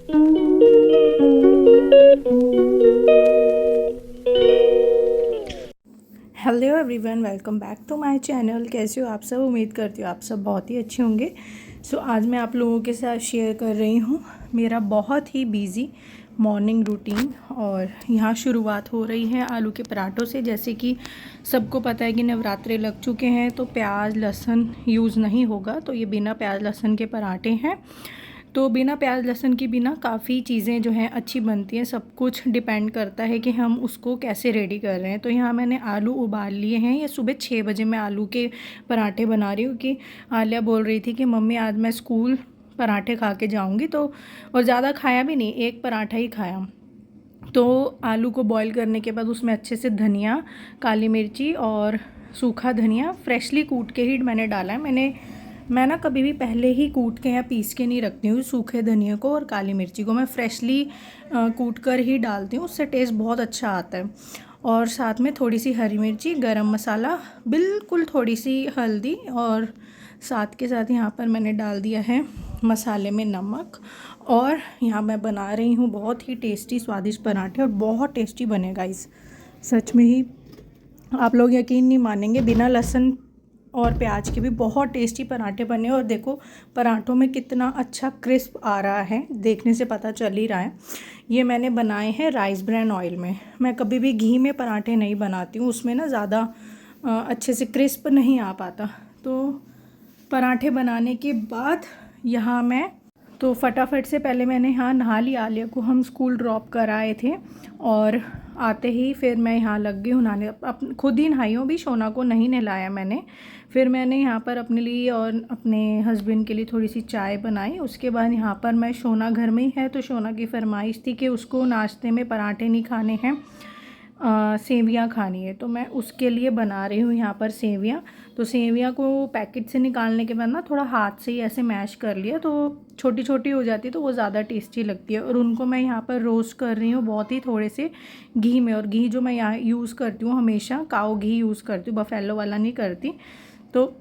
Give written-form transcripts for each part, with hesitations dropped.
Hello everyone, welcome back to my channel. कैसे हो आप सब? उम्मीद करती हूँ आप सब बहुत ही अच्छे होंगे। आज मैं आप लोगों के साथ शेयर कर रही हूँ मेरा बहुत ही बिज़ी मॉर्निंग रूटीन। और यहाँ शुरुआत हो रही है आलू के पराठों से। जैसे कि सबको पता है कि नवरात्रे लग चुके हैं तो प्याज लहसुन यूज़ नहीं होगा, तो ये बिना प्याज लहसुन के पराठे हैं। तो बिना प्याज लहसुन की बिना काफ़ी चीज़ें जो हैं अच्छी बनती हैं। सब कुछ डिपेंड करता है कि हम उसको कैसे रेडी कर रहे हैं। तो यहाँ मैंने आलू उबाल लिए हैं। ये सुबह 6 बजे मैं आलू के पराठे बना रही हूँ कि आलिया बोल रही थी कि मम्मी आज मैं स्कूल पराठे खा के जाऊँगी। तो और ज़्यादा खाया भी नहीं, एक पराठा ही खाया। तो आलू को बॉईल करने के बाद उसमें अच्छे से धनिया, काली मिर्ची और सूखा धनिया फ्रेशली कूट के ही मैंने डाला है। मैं ना कभी भी पहले ही कूट के या पीस के नहीं रखती हूँ। सूखे धनिया को और काली मिर्ची को मैं फ्रेशली कूट कर ही डालती हूँ, उससे टेस्ट बहुत अच्छा आता है। और साथ में थोड़ी सी हरी मिर्ची, गरम मसाला, बिल्कुल थोड़ी सी हल्दी, और साथ के साथ यहाँ पर मैंने डाल दिया है मसाले में नमक। और यहाँ मैं बना रही हूँ बहुत ही टेस्टी स्वादिष्ट पराठे, और बहुत टेस्टी बनेगा इस सच में ही आप लोग यकीन नहीं मानेंगे, बिना लहसुन और प्याज के भी बहुत टेस्टी पराठे बने। और देखो पराठों में कितना अच्छा क्रिस्प आ रहा है, देखने से पता चल ही रहा है। ये मैंने बनाए हैं राइस ब्रान ऑयल में। मैं कभी भी घी में पराठे नहीं बनाती हूँ, उसमें ना ज़्यादा अच्छे से क्रिस्प नहीं आ पाता। तो पराठे बनाने के बाद यहाँ मैं तो फटाफट से पहले मैंने यहाँ नहा लिया। आलिया को हम स्कूल ड्रॉप कर आए थे और आते ही फिर मैं यहाँ लग गई हूँ नहाने। खुद ही नहाई हूँ, भी शोना को नहीं नहलाया मैंने। फिर मैंने यहाँ पर अपने लिए और अपने हस्बैंड के लिए थोड़ी सी चाय बनाई। उसके बाद यहाँ पर मैं शोना घर में ही है तो शोना की फरमाइश थी कि उसको नाश्ते में पराठे नहीं खाने हैं, सेवियाँ खानी है। तो मैं उसके लिए बना रही हूँ यहाँ पर सेवियाँ। तो सेवियाँ को पैकेट से निकालने के बाद ना थोड़ा हाथ से ही ऐसे मैश कर लिया तो छोटी छोटी हो जाती है, तो वो ज़्यादा टेस्टी लगती है। और उनको मैं यहाँ पर रोस्ट कर रही हूँ बहुत ही थोड़े से घी में। और घी जो मैं यहाँ यूज़ करती हूँ हमेशा काऊ घी यूज़ करती हूँ, बफेलो वाला नहीं करती। तो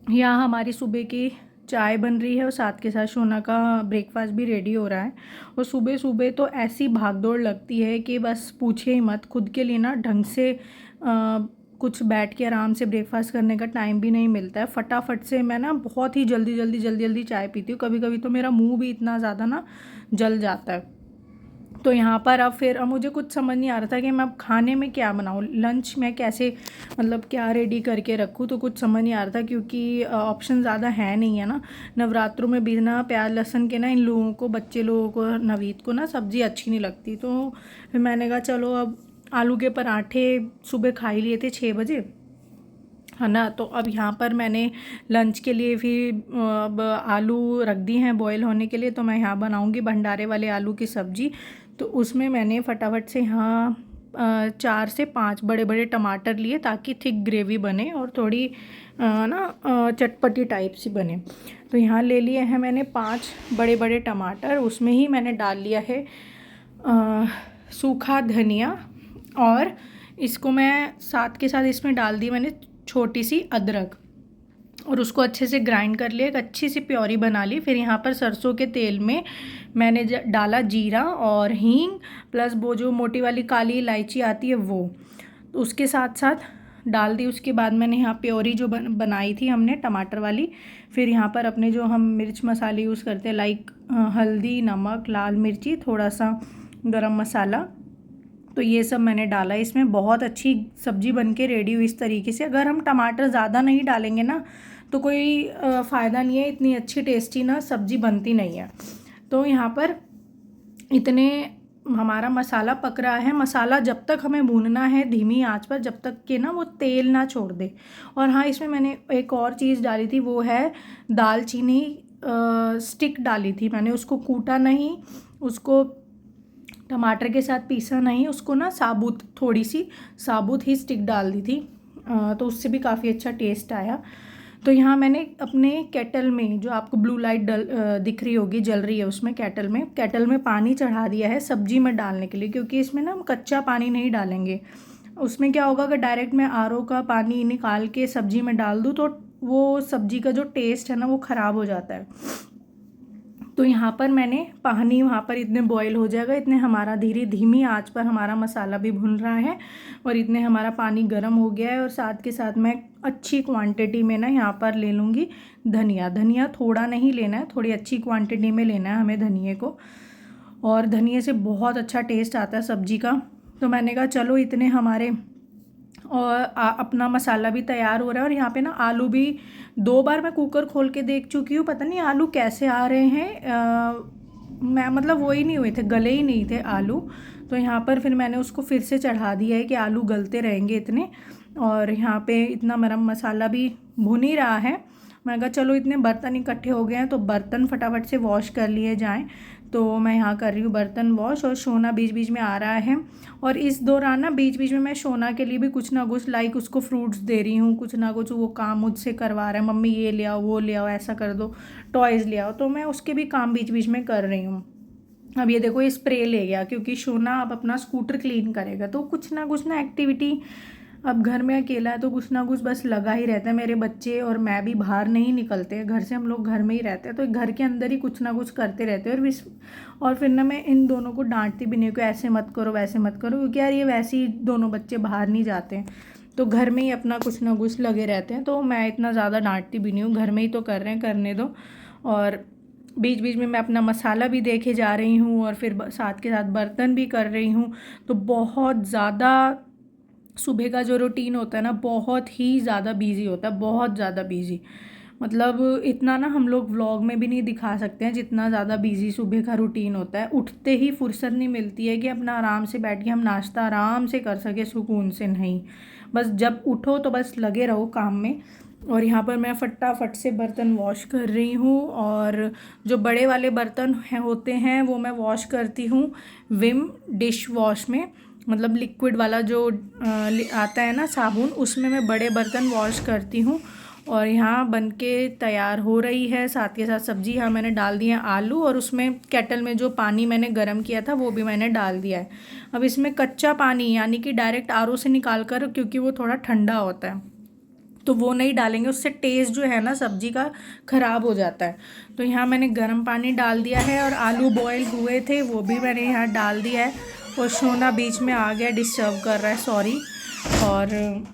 यहाँ हमारी सुबह की चाय बन रही है और साथ के साथ शोना का ब्रेकफास्ट भी रेडी हो रहा है। और सुबह सुबह तो ऐसी भागदौड़ लगती है कि बस पूछिए ही मत। खुद के लिए ना ढंग से कुछ बैठ के आराम से ब्रेकफास्ट करने का टाइम भी नहीं मिलता है। फटाफट से मैं ना बहुत ही जल्दी जल्दी जल्दी जल्दी चाय पीती हूँ। कभी कभी तो मेरा मुंह भी इतना ज़्यादा ना जल जाता है। तो यहाँ पर अब मुझे कुछ समझ नहीं आ रहा था कि मैं अब खाने में क्या बनाऊँ, लंच में कैसे मतलब क्या रेडी करके रखूँ। तो कुछ समझ नहीं आ रहा था क्योंकि ऑप्शन ज़्यादा है नहीं है ना नवरात्रों में। बिना प्याज लहसुन के ना इन लोगों को, बच्चे लोगों को, नवीद को ना सब्ज़ी अच्छी नहीं लगती। तो फिर मैंने कहा चलो अब आलू के पराठे सुबह खा ही लिए थे 6 बजे, है ना। तो अब यहाँ पर मैंने लंच के लिए फिर अब आलू रख दी हैं बॉईल होने के लिए। तो मैं यहाँ बनाऊँगी भंडारे वाले आलू की सब्ज़ी। तो उसमें मैंने फटाफट से यहाँ 4 से 5 बड़े बड़े टमाटर लिए ताकि थिक ग्रेवी बने और थोड़ी चटपटी टाइप सी बने। तो यहाँ ले लिए हैं मैंने 5 बड़े बड़े टमाटर। उसमें ही मैंने डाल लिया है सूखा धनिया, और इसको मैं साथ के साथ इसमें डाल दी मैंने छोटी सी अदरक, और उसको अच्छे से ग्राइंड कर लिया, एक अच्छी सी प्योरी बना ली। फिर यहाँ पर सरसों के तेल में मैंने डाला जीरा और हींग, प्लस वो जो मोटी वाली काली इलायची आती है वो, तो उसके साथ साथ डाल दी। उसके बाद मैंने यहाँ प्योरी जो बनाई थी हमने टमाटर वाली, फिर यहाँ पर अपने जो हम मिर्च मसाले यूज़ करते हैं लाइक हल्दी, नमक, लाल मिर्ची, थोड़ा सा गरम मसाला, तो ये सब मैंने डाला। इसमें बहुत अच्छी सब्ज़ी बन के रेडी हुई इस तरीके से। अगर हम टमाटर ज़्यादा नहीं डालेंगे ना तो कोई फ़ायदा नहीं है, इतनी अच्छी टेस्टी ना सब्ज़ी बनती नहीं है। तो यहाँ पर इतने हमारा मसाला पक रहा है। मसाला जब तक हमें भूनना है धीमी आंच पर, जब तक कि ना वो तेल ना छोड़ दे। और हाँ, इसमें मैंने एक और चीज़ डाली थी, वो है दालचीनी स्टिक डाली थी मैंने। उसको कूटा नहीं, उसको टमाटर के साथ पीसा नहीं, उसको ना साबुत, थोड़ी सी साबुत ही स्टिक डाल दी थी। तो उससे भी काफ़ी अच्छा टेस्ट आया। तो यहाँ मैंने अपने केटल में, जो आपको ब्लू लाइट दिख रही होगी जल रही है, उसमें केटल में पानी चढ़ा दिया है सब्जी में डालने के लिए। क्योंकि इसमें ना हम कच्चा पानी नहीं डालेंगे। उसमें क्या होगा, अगर डायरेक्ट मैं आरओ का पानी निकाल के सब्जी में डाल दूँ तो वो सब्जी का जो टेस्ट है ना वो ख़राब हो जाता है। तो यहाँ पर मैंने पानी वहाँ पर इतने बॉईल हो जाएगा, इतने हमारा धीमी आंच पर हमारा मसाला भी भुन रहा है और इतने हमारा पानी गर्म हो गया है। और साथ के साथ मैं अच्छी क्वांटिटी में ना यहाँ पर ले लूँगी धनिया थोड़ा नहीं लेना है, थोड़ी अच्छी क्वांटिटी में लेना है हमें धनिए को। और धनिए से बहुत अच्छा टेस्ट आता है सब्ज़ी का। तो मैंने कहा चलो इतने हमारे और अपना मसाला भी तैयार हो रहा है। और यहाँ पे ना आलू भी 2 बार मैं कुकर खोल के देख चुकी हूँ, पता नहीं आलू कैसे आ रहे हैं। मैं मतलब वो ही नहीं हुए थे, गले ही नहीं थे आलू। तो यहाँ पर फिर मैंने उसको फिर से चढ़ा दिया है कि आलू गलते रहेंगे इतने। और यहाँ पे इतना गरम मसाला भी भुन ही रहा है। मैं कहा चलो इतने बर्तन इकट्ठे हो गए हैं तो बर्तन फटाफट से वॉश कर लिए जाएं। तो मैं यहाँ कर रही हूँ बर्तन वॉश, और सोना बीच बीच में आ रहा है। और इस दौरान ना बीच बीच में मैं सोना के लिए भी कुछ ना कुछ लाइक उसको फ्रूट्स दे रही हूँ, कुछ ना कुछ वो काम मुझसे करवा रहा है, मम्मी ये ले आओ वो ले आओ ऐसा कर दो, टॉयज़ ले आओ। तो मैं उसके भी काम बीच बीच में कर रही हूँ। अब ये देखो ये स्प्रे ले गया क्योंकि सोना अब अपना स्कूटर क्लीन करेगा। तो कुछ ना एक्टिविटी, अब घर में अकेला है तो कुछ ना कुछ बस लगा ही रहता है। मेरे बच्चे और मैं भी बाहर नहीं निकलते हैं घर से, हम लोग घर में ही रहते हैं। तो घर के अंदर ही कुछ ना कुछ करते रहते हैं। और फिर ना मैं इन दोनों को डांटती भी नहीं, को ऐसे मत करो वैसे मत करो, क्योंकि यार ये वैसे ही दोनों बच्चे बाहर नहीं जाते हैं तो घर में ही अपना कुछ ना कुछ लगे रहते हैं। तो मैं इतना ज़्यादा डांटती भी नहीं हूँ, घर में ही तो कर रहे हैं, करने दो। और बीच बीच में मैं अपना मसाला भी देखे जा रही हूँ और फिर साथ के साथ बर्तन भी कर रही हूँ। तो बहुत ज़्यादा सुबह का जो रूटीन होता है ना बहुत ही ज़्यादा बिजी होता है, बहुत ज़्यादा बिजी। मतलब इतना ना हम लोग व्लॉग में भी नहीं दिखा सकते हैं जितना ज़्यादा बिजी सुबह का रूटीन होता है। उठते ही फुर्सत नहीं मिलती है कि अपना आराम से बैठ के हम नाश्ता आराम से कर सके सुकून से, नहीं, बस जब उठो तो बस लगे रहो काम में। और यहाँ पर मैं फटाफट से बर्तन वॉश कर रही हूँ। और जो बड़े वाले बर्तन होते हैं वो मैं वॉश करती हूँ विम डिश वॉश में, मतलब लिक्विड वाला जो आता है ना साबुन, उसमें मैं बड़े बर्तन वॉश करती हूँ। और यहाँ बन के तैयार हो रही है। साथ के साथ सब्ज़ी यहाँ मैंने डाल दी है आलू, और उसमें केटल में जो पानी मैंने गर्म किया था वो भी मैंने डाल दिया है। अब इसमें कच्चा पानी यानी कि डायरेक्ट आरओ से निकाल कर, क्योंकि वो थोड़ा ठंडा होता है तो वो नहीं डालेंगे, उससे टेस्ट जो है ना सब्ज़ी का ख़राब हो जाता है। तो यहाँ मैंने गर्म पानी डाल दिया है और आलू बॉयल हुए थे वो भी मैंने यहाँ डाल दिया है। और सोना बीच में आ गया, डिस्टर्ब कर रहा है, सॉरी। और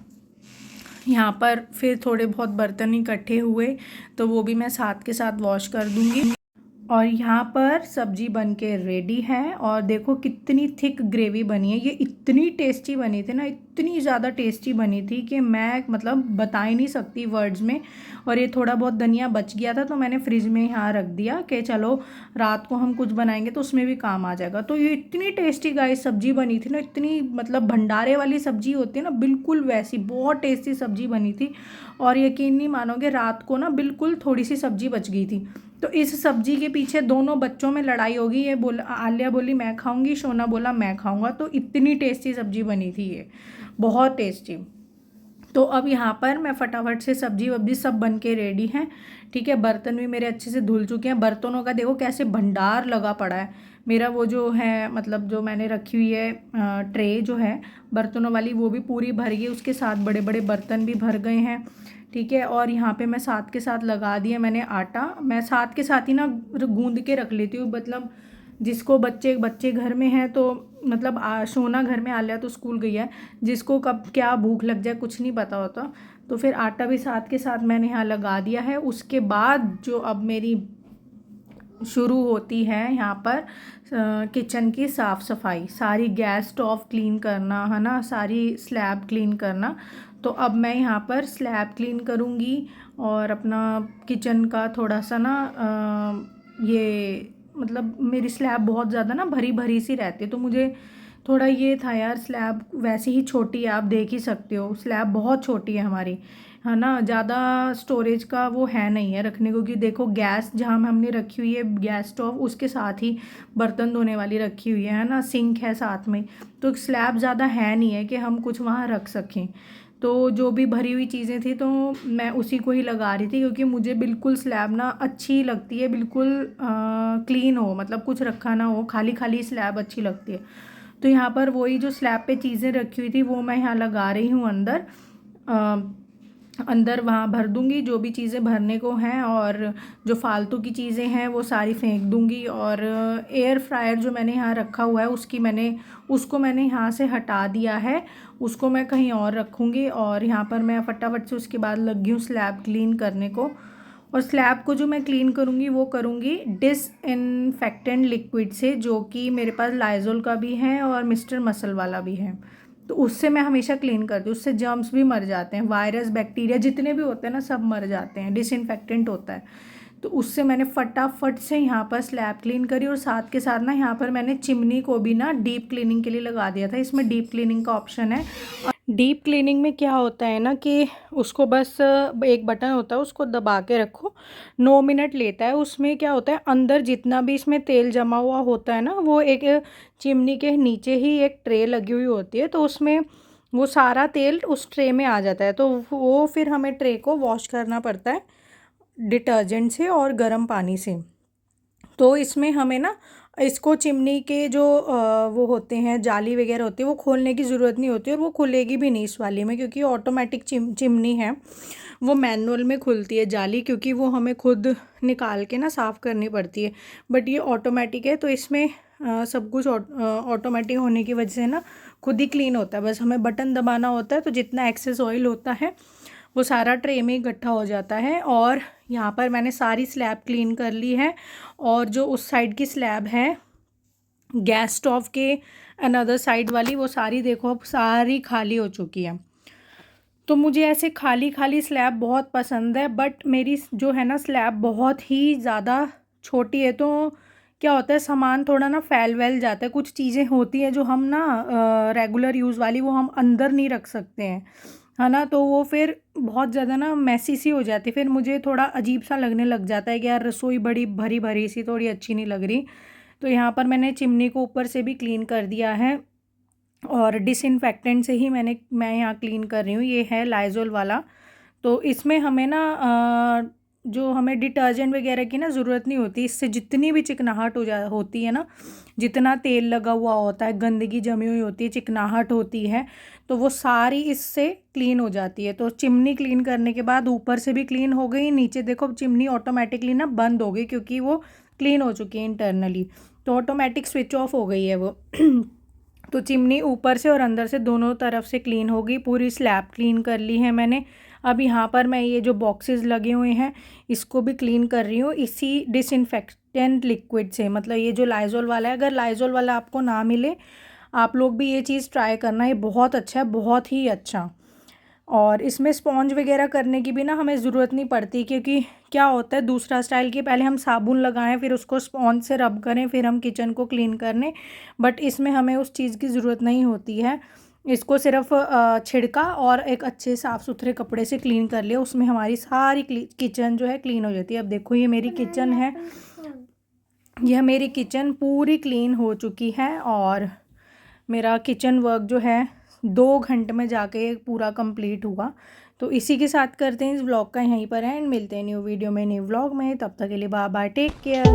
यहाँ पर फिर थोड़े बहुत बर्तन इकट्ठे हुए तो वो भी मैं साथ के साथ वॉश कर दूँगी। और यहाँ पर सब्जी बन के रेडी है। और देखो कितनी थिक ग्रेवी बनी है, ये इतनी टेस्टी बनी थी ना, इतनी ज़्यादा टेस्टी बनी थी कि मैं मतलब बता ही नहीं सकती वर्ड्स में। और ये थोड़ा बहुत धनिया बच गया था तो मैंने फ्रिज में यहाँ रख दिया कि चलो रात को हम कुछ बनाएंगे तो उसमें भी काम आ जाएगा। तो ये इतनी टेस्टी गाइस सब्जी बनी थी ना, इतनी मतलब भंडारे वाली सब्जी होती है ना, बिल्कुल वैसी बहुत टेस्टी सब्जी बनी थी। और यकीन नहीं मानोगे, रात को ना बिल्कुल थोड़ी सी सब्जी बच गई थी। तो इस सब्जी के पीछे दोनों बच्चों में लड़ाई होगी। ये बोला, आलिया बोली मैं खाऊंगी, सोना बोला मैं खाऊंगा। तो इतनी टेस्टी सब्जी बनी थी ये, बहुत टेस्टी। तो अब यहाँ पर मैं फटाफट से सब्जी वब्जी सब बन के रेडी हैं। ठीक है, बर्तन भी मेरे अच्छे से धुल चुके हैं। बर्तनों का देखो कैसे भंडार लगा पड़ा है। मेरा वो जो है मतलब जो मैंने रखी हुई है ट्रे जो है बर्तनों वाली, वो भी पूरी भर गई, उसके साथ बड़े बड़े बर्तन भी भर गए हैं। ठीक है, और यहाँ पे मैं साथ के साथ लगा दिया मैंने आटा। मैं साथ के साथ ही ना गूंद के रख लेती हूँ, मतलब जिसको बच्चे घर में हैं तो मतलब सोना घर में, आलिया तो स्कूल गई है, जिसको कब क्या भूख लग जाए कुछ नहीं पता होता। तो फिर आटा भी साथ के साथ मैंने यहाँ लगा दिया है। उसके बाद जो अब मेरी शुरू होती है यहाँ पर किचन की साफ़ सफाई, सारी गैस स्टोव क्लीन करना है ना, सारी स्लैब क्लीन करना। तो अब मैं यहाँ पर स्लैब क्लीन करूँगी और अपना किचन का थोड़ा सा ना ये मतलब मेरी स्लैब बहुत ज़्यादा ना भरी भरी सी रहती है, तो मुझे थोड़ा ये था यार, स्लैब वैसे ही छोटी है, आप देख ही सकते हो स्लैब बहुत छोटी है हमारी, है ना, ज़्यादा स्टोरेज का वो है नहीं है रखने को। क्योंकि देखो गैस जहाँ हमने रखी हुई है गैस स्टोव, उसके साथ ही बर्तन धोने वाली रखी हुई है ना, सिंक है साथ में। तो स्लैब ज़्यादा है नहीं है कि हम कुछ वहाँ रख सकें। तो जो भी भरी हुई चीज़ें थी तो मैं उसी को ही लगा रही थी, क्योंकि मुझे बिल्कुल स्लैब ना अच्छी लगती है, बिल्कुल क्लीन हो, मतलब कुछ रखा ना हो, खाली खाली स्लैब अच्छी लगती है। तो यहाँ पर वही जो स्लैब पे चीज़ें रखी हुई थी वो मैं यहाँ लगा रही हूँ अंदर। अंदर वहाँ भर दूँगी जो भी चीज़ें भरने को हैं, और जो फालतू की चीज़ें हैं वो सारी फेंक दूँगी। और एयर फ्रायर जो मैंने यहाँ रखा हुआ है उसको मैंने यहाँ से हटा दिया है, उसको मैं कहीं और रखूँगी। और यहाँ पर मैं फटाफट से उसके बाद लगी हूँ स्लैब क्लीन करने को। और स्लैब को जो मैं क्लीन करूँगी वो करूँगी डिसइंफेक्टेंट लिक्विड से, जो कि मेरे पास लाइज़ोल का भी है और मिस्टर मसल वाला भी है। तो उससे मैं हमेशा क्लीन करती हूँ, उससे जर्म्स भी मर जाते हैं, वायरस बैक्टीरिया जितने भी होते हैं ना सब मर जाते हैं, डिसइंफेक्टेंट होता है। तो उससे मैंने फटाफट से यहाँ पर स्लैब क्लीन करी। और साथ के साथ ना यहाँ पर मैंने चिमनी को भी ना डीप क्लीनिंग के लिए लगा दिया था, इसमें डीप क्लीनिंग का ऑप्शन है। डीप क्लीनिंग में क्या होता है ना कि उसको बस एक बटन होता है, उसको दबा के रखो, 9 मिनट लेता है। उसमें क्या होता है, अंदर जितना भी इसमें तेल जमा हुआ होता है ना, वो एक चिमनी के नीचे ही एक ट्रे लगी हुई होती है, तो उसमें वो सारा तेल उस ट्रे में आ जाता है। तो वो फिर हमें ट्रे को वॉश करना पड़ता है डिटर्जेंट से और गर्म पानी से। तो इसमें हमें ना इसको चिमनी के जो वो होते हैं जाली वगैरह होती है वो खोलने की ज़रूरत नहीं होती, और वो खुलेगी भी नहीं इस वाली में, क्योंकि ऑटोमेटिक चिमनी है। वो मैनुअल में खुलती है जाली, क्योंकि वो हमें खुद निकाल के ना साफ़ करनी पड़ती है। बट ये ऑटोमेटिक है, तो इसमें सब कुछ ऑटोमेटिक होने की वजह से ना खुद ही क्लीन होता है। बस हमें बटन दबाना होता है, तो जितना एक्सेस ऑयल होता है वो सारा ट्रे में इकट्ठा हो जाता है। और यहाँ पर मैंने सारी स्लैब क्लीन कर ली है। और जो उस साइड की स्लैब है गैस स्टोव के अनदर साइड वाली, वो सारी देखो अब सारी खाली हो चुकी है। तो मुझे ऐसे खाली खाली स्लैब बहुत पसंद है, बट मेरी जो है ना स्लैब बहुत ही ज़्यादा छोटी है, तो क्या होता है सामान थोड़ा ना फैल वैल जाता है। कुछ चीज़ें होती हैं जो हम ना रेगुलर यूज़ वाली वो हम अंदर नहीं रख सकते हैं, है ना। तो वो फिर बहुत ज़्यादा ना मैसी सी हो जाती है, फिर मुझे थोड़ा अजीब सा लगने लग जाता है कि यार रसोई बड़ी भरी भरी सी थोड़ी अच्छी नहीं लग रही। तो यहाँ पर मैंने चिमनी को ऊपर से भी क्लीन कर दिया है, और डिसइंफेक्टेंट से ही मैं यहाँ क्लीन कर रही हूँ। ये है लाइज़ोल वाला। तो इसमें हमें ना जो हमें डिटर्जेंट वगैरह की ना ज़रूरत नहीं होती। इससे जितनी भी चिकनाहट होती है ना, जितना तेल लगा हुआ होता है, गंदगी जमी हुई होती है, चिकनाहट होती है, तो वो सारी इससे क्लीन हो जाती है। तो चिमनी क्लीन करने के बाद ऊपर से भी क्लीन हो गई, नीचे देखो चिमनी ऑटोमेटिकली ना बंद हो गई, क्योंकि वो क्लीन हो चुकी है इंटरनली, तो ऑटोमेटिक स्विच ऑफ हो गई है वो। तो चिमनी ऊपर से और अंदर से दोनों तरफ से क्लीन हो गई। पूरी स्लैब क्लीन कर ली है मैंने। अब यहाँ पर मैं ये जो बॉक्सेस लगे हुए हैं इसको भी क्लीन कर रही हूँ इसी डिसइंफेक्टेंट लिक्विड से, मतलब ये जो लाइज़ोल वाला है। अगर लाइज़ोल वाला आपको ना मिले, आप लोग भी ये चीज़ ट्राई करना, ये बहुत अच्छा है, बहुत ही अच्छा। और इसमें स्पॉन्ज वगैरह करने की भी ना हमें ज़रूरत नहीं पड़ती, क्योंकि क्या होता है दूसरा स्टाइल कि पहले हम साबुन लगाएं फिर उसको स्पॉन्ज से रब करें फिर हम किचन को क्लीन करने, बट इसमें हमें उस चीज़ की ज़रूरत नहीं होती है। इसको सिर्फ छिड़का और एक अच्छे साफ़ सुथरे कपड़े से क्लीन कर लिया, उसमें हमारी सारी किचन जो है क्लीन हो जाती है। अब देखो ये मेरी किचन है, यह मेरी किचन पूरी क्लीन हो चुकी है। और मेरा किचन वर्क जो है 2 घंटे में जाके पूरा कंप्लीट हुआ। तो इसी के साथ करते हैं इस व्लॉग का यहीं पर एंड, मिलते हैं न्यू वीडियो में न्यू व्लॉग में। तब तक के लिए बाय बाय, टेक केयर।